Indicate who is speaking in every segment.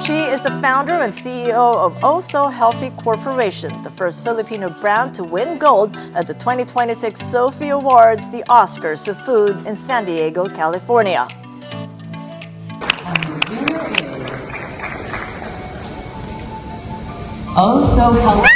Speaker 1: Kimchi is the founder and CEO of Oh So Healthy Corporation, the first Filipino brand to win gold at the 2026 Sofi Awards, the Oscars of food in San Diego, California.
Speaker 2: Oh So Healthy.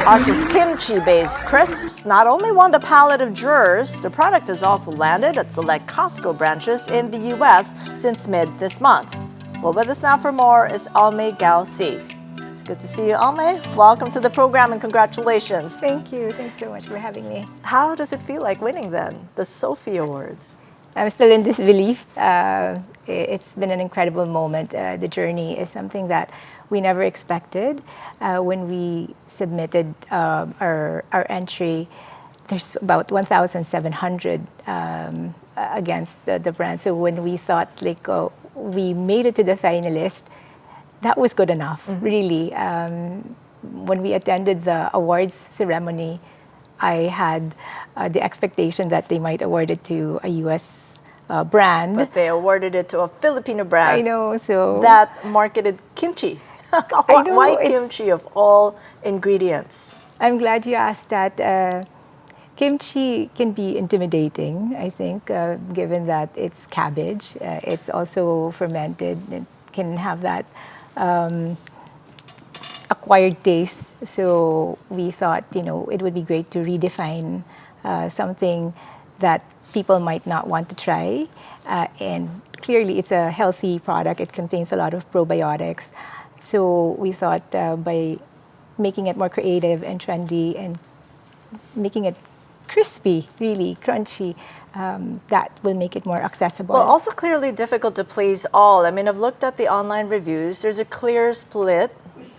Speaker 1: Osh's kimchi-based crisps not only won the palate of jurors, the product has also landed at select Costco branches in the U.S. since mid this month. Well, with us now for more is Almay Gaw-See. It's good to see you, Almay. Welcome to the program and congratulations.
Speaker 3: Thank you. Thanks so much for having me.
Speaker 1: How does it feel like winning then, the Sofi Awards?
Speaker 3: I'm still in disbelief. It's been an incredible moment. The journey is something that we never expected. When we submitted our entry, there's about 1,700 against the brand. So when we thought we made it to the finalist, that was good enough, really. When we attended the awards ceremony, I had the expectation that they might award it to a U.S. Brand.
Speaker 1: But they awarded it to a Filipino brand.
Speaker 3: I know, so...
Speaker 1: that marketed kimchi.
Speaker 3: I know,
Speaker 1: Why kimchi of all ingredients?
Speaker 3: I'm glad you asked that. Kimchi can be intimidating, I think, given that it's cabbage. It's also fermented. It can have that acquired taste. So we thought, it would be great to redefine something that people might not want to try. And clearly, it's a healthy product. It contains a lot of probiotics. So we thought by making it more creative and trendy and making it crispy, really crunchy, that will make it more accessible.
Speaker 1: Well, also clearly difficult to please all. I mean, I've looked at the online reviews. There's a clear split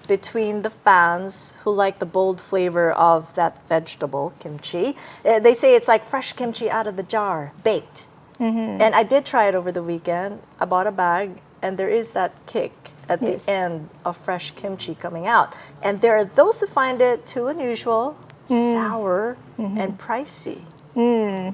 Speaker 1: between the fans who like the bold flavor of that vegetable, kimchi. They say it's like fresh kimchi out of the jar, baked. Mm-hmm. And I did try it over the weekend. I bought a bag, and there is that kick at the end of fresh kimchi coming out. And there are those who find it too unusual, sour, and pricey.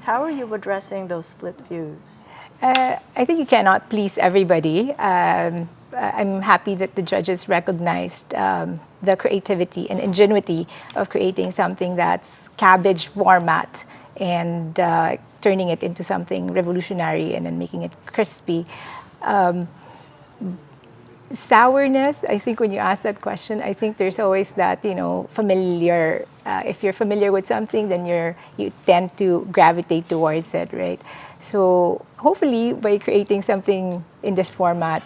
Speaker 1: How are you addressing those split views?
Speaker 3: I think you cannot please everybody. I'm happy that the judges recognized the creativity and ingenuity of creating something that's cabbage format and turning it into something revolutionary and then making it crispy. Sourness, I think when you ask that question, I think there's always that, familiar. If you're familiar with something, then you tend to gravitate towards it, right? So hopefully by creating something in this format,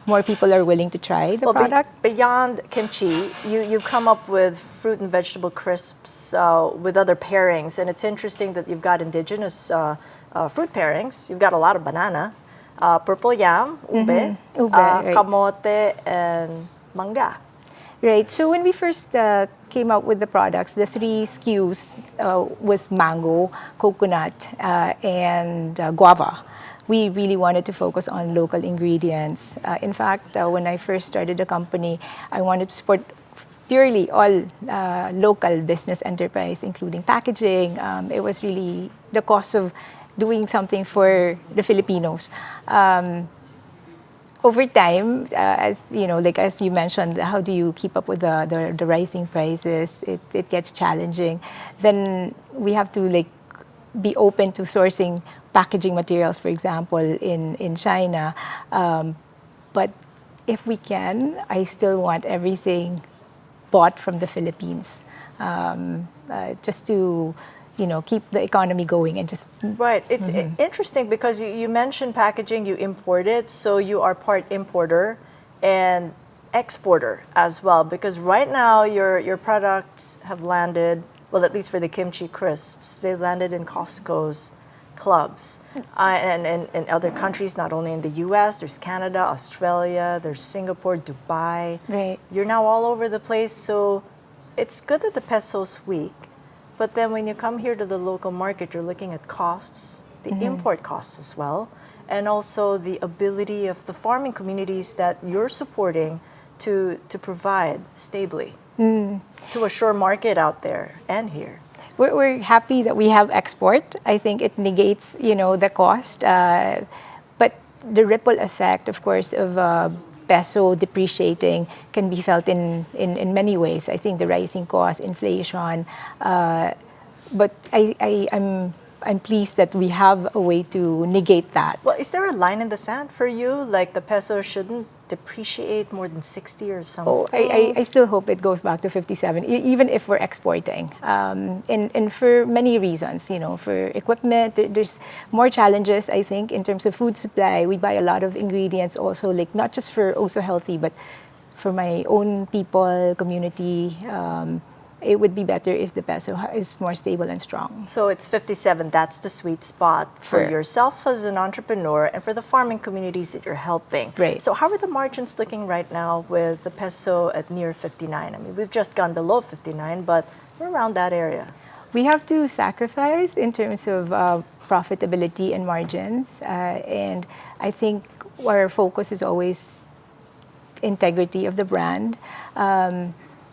Speaker 3: more people are willing to try the product.
Speaker 1: Beyond kimchi, you've come up with fruit and vegetable crisps with other pairings. And it's interesting that you've got indigenous fruit pairings. You've got a lot of banana. Purple yam, ube,
Speaker 3: right.
Speaker 1: kamote, and manga.
Speaker 3: Right. So when we first came out with the products, the 3 SKUs was mango, coconut, and guava. We really wanted to focus on local ingredients. In fact, when I first started the company, I wanted to support purely all local business enterprise, including packaging. It was really the cost of doing something for the Filipinos. Over time, as you mentioned, how do you keep up with the rising prices? It gets challenging. Then we have to be open to sourcing packaging materials, for example, in China. But if we can, I still want everything bought from the Philippines, just to keep the economy going and just...
Speaker 1: Right. It's interesting because you mentioned packaging, you import it, so you are part importer and exporter as well, because right now your products have landed, well, at least for the kimchi crisps, they landed in Costco's clubs. And in other countries, not only in the US, there's Canada, Australia, there's Singapore, Dubai.
Speaker 3: Right.
Speaker 1: You're now all over the place, so it's good that the peso's weak. But then when you come here to the local market, you're looking at costs, the import costs as well, and also the ability of the farming communities that you're supporting to provide stably to a sure market out there and here.
Speaker 3: We're happy that we have export. I think it negates, the cost. But the ripple effect, of course, of peso depreciating can be felt in many ways. I think the rising cost, inflation, but I'm pleased that we have a way to negate that.
Speaker 1: Well, is there a line in the sand for you? Like the peso shouldn't depreciate more than 60 or something?
Speaker 3: Oh, I still hope it goes back to 57, even if we're exporting. And for many reasons, you know, for equipment, there's more challenges, I think, in terms of food supply. We buy a lot of ingredients also, like not just for also healthy, but for my own people, community. It would be better if the peso is more stable and strong.
Speaker 1: So it's 57, that's the sweet spot for
Speaker 3: Sure.
Speaker 1: yourself as an entrepreneur and for the farming communities that you're helping.
Speaker 3: Right.
Speaker 1: So how are the margins looking right now with the peso at near 59? I mean, we've just gone below 59, but we're around that area.
Speaker 3: We have to sacrifice in terms of profitability and margins. And I think our focus is always integrity of the brand.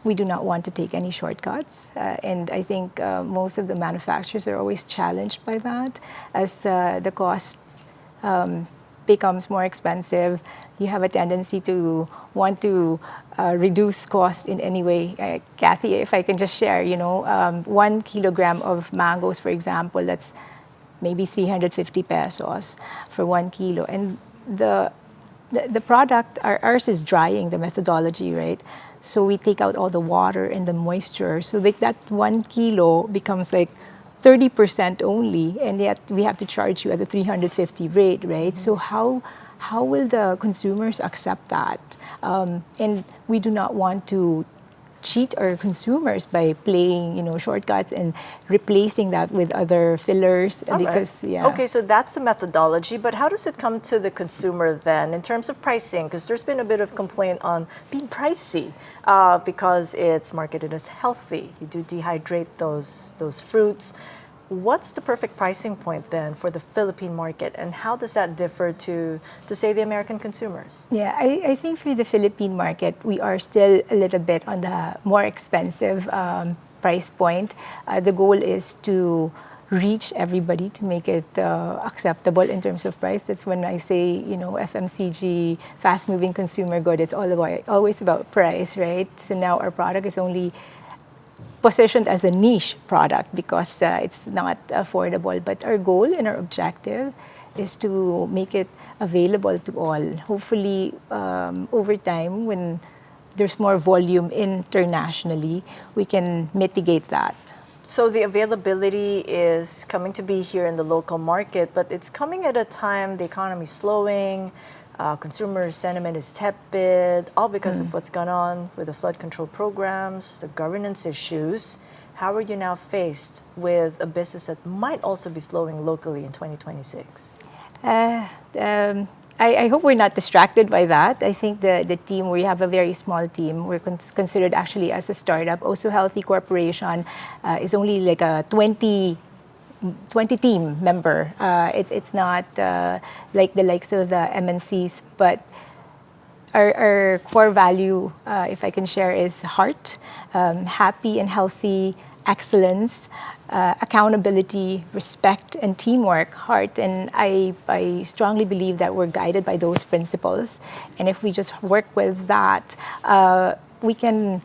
Speaker 3: We do not want to take any shortcuts. And I think most of the manufacturers are always challenged by that. As the cost becomes more expensive, you have a tendency to want to reduce cost in any way. Kathy, if I can just share, you know, 1 kilogram of mangoes, for example, that's maybe 350 pesos for 1 kilo. And the product, ours is drying, the methodology, right? So we take out all the water and the moisture. So like that 1 kilo becomes like 30% only, and yet we have to charge you at the 350 rate, right? So how will the consumers accept that? And we do not want to cheat our consumers by playing, you know, shortcuts and replacing that with other fillers.
Speaker 1: All
Speaker 3: because
Speaker 1: right.
Speaker 3: yeah.
Speaker 1: Okay, so that's the methodology, but how does it come to the consumer then in terms of pricing? Because there's been a bit of complaint on being pricey because it's marketed as healthy. You do dehydrate those fruits. What's the perfect pricing point then for the Philippine market, and how does that differ to say, the American consumers?
Speaker 3: Yeah, I think for the Philippine market, we are still a little bit on the more expensive price point. The goal is to reach everybody to make it acceptable in terms of price. That's when I say, you know, FMCG, fast-moving consumer good, it's always about price, right? So now our product is only positioned as a niche product because it's not affordable. But our goal and our objective is to make it available to all. Hopefully, over time, when there's more volume internationally, we can mitigate that.
Speaker 1: So the availability is coming to be here in the local market, but it's coming at a time the economy is slowing, consumer sentiment is tepid, all because of what's gone on with the flood control programs, the governance issues. How are you now faced with a business that might also be slowing locally in 2026?
Speaker 3: I hope we're not distracted by that. I think the team, we have a very small team. We're considered actually as a startup. Also Healthy Corporation is only like a 20 team member. It's not like the likes of the MNCs, but our core value, if I can share, is heart, happy and healthy, excellence, accountability, respect, and teamwork, heart. And I strongly believe that we're guided by those principles. And if we just work with that, we can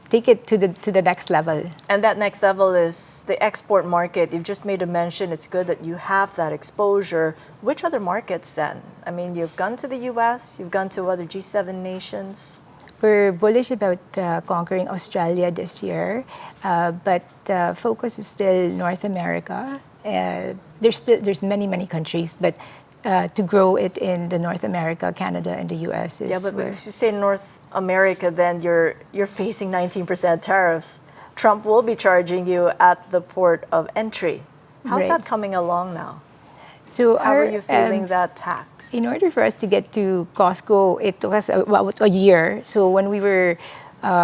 Speaker 3: take it to the next level.
Speaker 1: And that next level is the export market. You've just made a mention, it's good that you have that exposure. Which other markets then? I mean, you've gone to the US, you've gone to other G7 nations.
Speaker 3: We're bullish about conquering Australia this year, but focus is still North America. There's many countries, but to grow it in the North America, Canada, and the US is.
Speaker 1: Yeah, but if you say North America, then you're facing 19% tariffs. Trump will be charging you at the port of entry. How's
Speaker 3: Right.
Speaker 1: that coming along now?
Speaker 3: So
Speaker 1: How are you feeling that tax?
Speaker 3: In order for us to get to Costco, it took us about a year. So when we were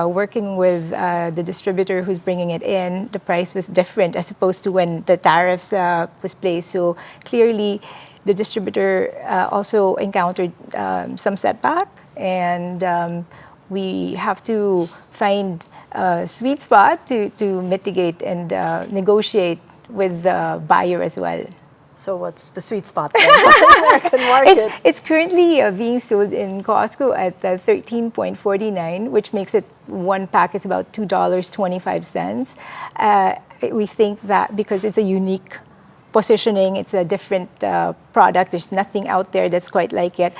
Speaker 3: working with the distributor who's bringing it in, the price was different as opposed to when the tariffs was placed. So clearly, the distributor also encountered some setback, and we have to find a sweet spot to mitigate and negotiate with the buyer as well.
Speaker 1: So what's the sweet spot then? American market?
Speaker 3: It's currently being sold in Costco at 13.49, which makes it one pack is about $2.25. We think that because it's a unique positioning, it's a different product, there's nothing out there that's quite like it,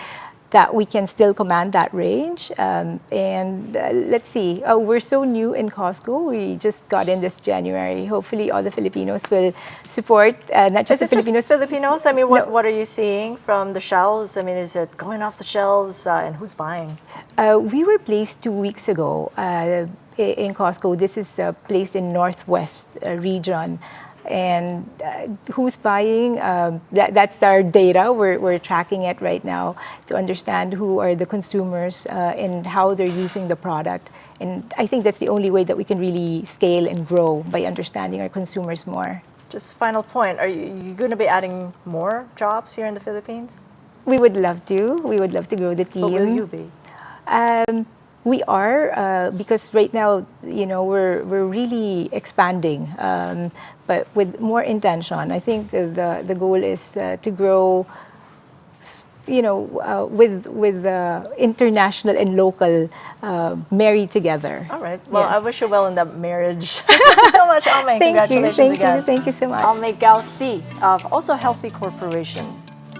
Speaker 3: that we can still command that range. Let's see, we're so new in Costco. We just got in this January. Hopefully all the Filipinos will support, not just
Speaker 1: Is
Speaker 3: the
Speaker 1: it just
Speaker 3: Filipinos.
Speaker 1: Filipinos? I mean, what,
Speaker 3: No.
Speaker 1: what are you seeing from the shelves? I mean, is it going off the shelves and who's buying?
Speaker 3: We were placed 2 weeks ago in Costco. This is placed in Northwest region. And who's buying? That's our data. We're tracking it right now to understand who are the consumers and how they're using the product. And I think that's the only way that we can really scale and grow, by understanding our consumers more.
Speaker 1: Just final point, are you going to be adding more jobs here in the Philippines?
Speaker 3: We would love to. We would love to grow the team.
Speaker 1: What will you be?
Speaker 3: We are because right now, we're really expanding, but with more intention. I think the goal is to grow, with international and local married together.
Speaker 1: All right. Well,
Speaker 3: Yes.
Speaker 1: I wish you well in that marriage. Thank you so much, Almay.
Speaker 3: Thank you,
Speaker 1: Congratulations
Speaker 3: thank
Speaker 1: again.
Speaker 3: you, thank you so much.
Speaker 1: Almay Gaw-See of also Healthy Corporation.